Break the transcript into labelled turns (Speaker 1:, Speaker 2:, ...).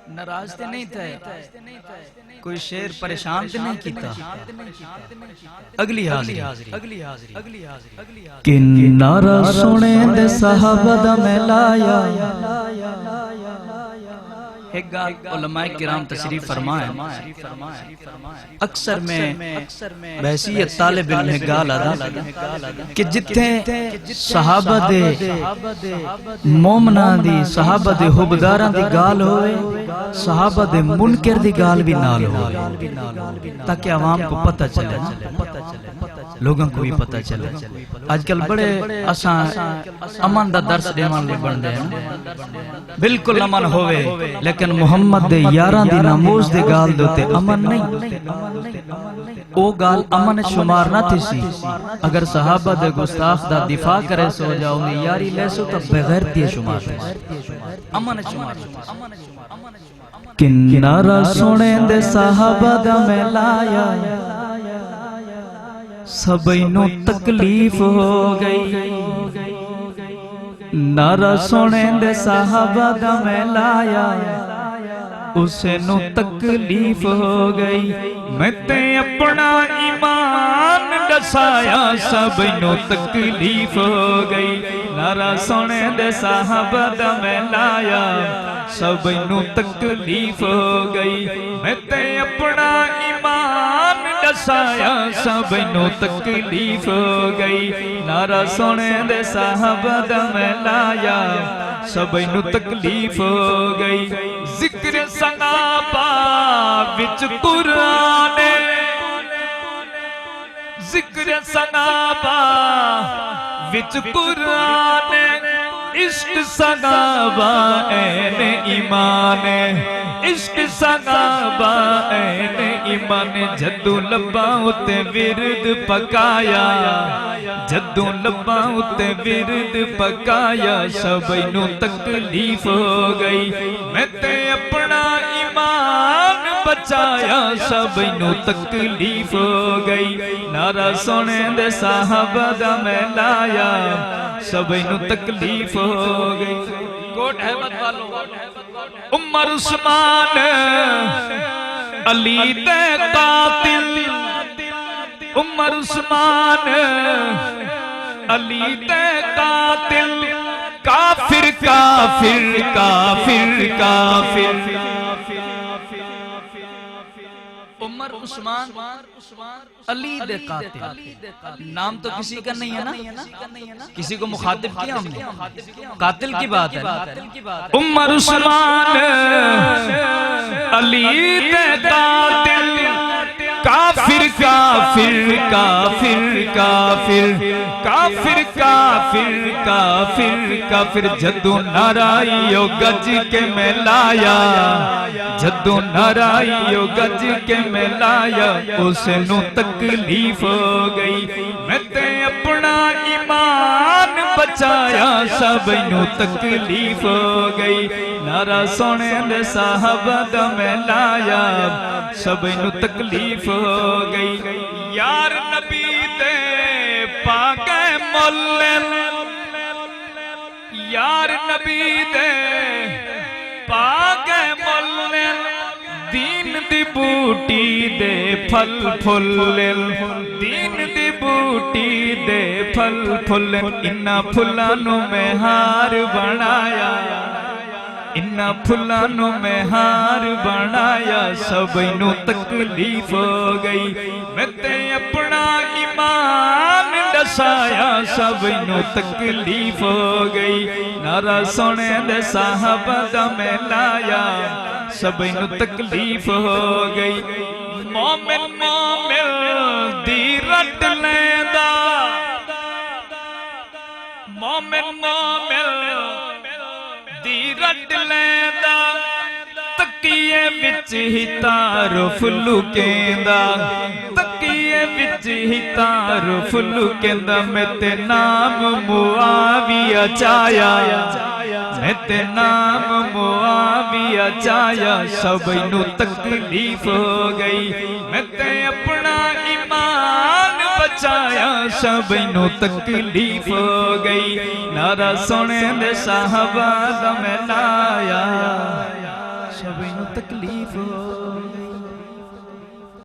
Speaker 1: नाराज ते नहीं थे, कोई शेर परेशान ते नहीं कीता। अगली हाज़री कि नारा सुने दे साहबा दा मैं लाया। एक गाल उलमाए किराम तशरीफ फरमाए, अक्सर में वैसी तालिब इल्म में गाल आदा कि जिथे सहाबा दे मोमना दी, सहाबा दे हुबदारां दी गाल होवे, सहाबा दे मुनकर दी गाल भी नाल होवे, ताकि आवाम को पता चले, लोगों को भी पता चले। आजकल बड़े असा अमन दा दर्स देवन ले बनदे हैं, बिल्कुल अमन होवे लेकिन मुहम्मद दे यारां दी नामोज दे गाल दोते अमन नहीं। ओ गाल अमन शुमार ना थी सी अगर सहाबा दे गुस्ताख दा दिफा करे सो जाओ ने यारी ले सो तब बगैर ती शुमार अमन शुमार। किनारा सुने दे सहाबा दा मैं लाया, सबैनू तकलीफ हो गई। नारा सुने दे साहबा दा मैं लाया, उसे नु तकलीफ हो गई। मैं ते अपना ईमान दसाया, सबैनू तकलीफ हो गई। नारा सुने दे साहबा दा मैं लाया, सबैनू तकलीफ हो गई। मैं ते अपना ईमान दसाया, सबैनू तकलीफ हो गई। नारा सुने दे साहबा दा मैं लाया, सबैनू तकलीफ हो गई। जिक्र सनाबा विच कुरान, जिक्र सनाबा विच कुरान, इश्क सगाबा ऐने ईमान, इश्क सगाबा ऐने ईमान। जदू लब्बा उते विरद पकाया, जदू लब्बा उते विरद पकाया, सबैनू तकलीफ हो गई। मैं ते अपना ईमान बचाया, सबैनू तकलीफ हो गई। नारा सुने दे साहबा दा मैं लाया, सबैनू तकलीफ हो गई। कोट अहमद वालों उमर उस्मान अली दे कातिल, उमर उस्मान अली दे कातिल, काफिर काफिर काफिर काफिर। उमर उस्मान अली दे कातिल, नाम तो किसी का नहीं है ना, किसी को मुखातिब किया हमने, कातिल की बात है। उमर उस्मान अली दे कातिल, काफिर काफिर काफिर काफिर काफिर काफिर काफिर काफिर। जदू नाराइयो गज के मैं लाया, जदू नाराइयो गज के मैं लाया, उसे नू तकलीफ हो गई। मैं ते अपना ईमान बचाया, सबैनू तकलीफ हो गई। नारा सुने दे साहबा दा मैं लाया, सबैनू तकलीफ हो गई। यार नबी दे पाके मोले, यार नबी दे पाके मोले, दीन दी बूटी दे फल फुल्ले, दीन दी बूटी दे फल फुल्ले। इन्ना फुल्लां नू मैं हार बनाया, इन्ना फुल्लां नू मैं हार बनाया, सबैनू तकलीफ हो गई। मैं ते अपना ईमान दसाया, सबैनू तकलीफ हो गई। नारा सुने दे साहबा दा मैं लाया, सबैनू तकलीफ हो गई। मोमिन मोमिन दी रट लेंदा, मोमिन मोमिन दी रट लेंदा, तकिए विच ही तारुफ लुकेंदा, तकिए विच ही तारुफ लुकेंदा। मैं ते नाम मुआविया चाया, मैं ते नाम मुआविया चाया, सबैनू तकलीफ हो गई। मैं ते अपना ईमान बचाया, सबैनू तकलीफ हो गई। नारा सुने दे साहबा दा मैं लाया, सभी नु तकलीफ हो गई।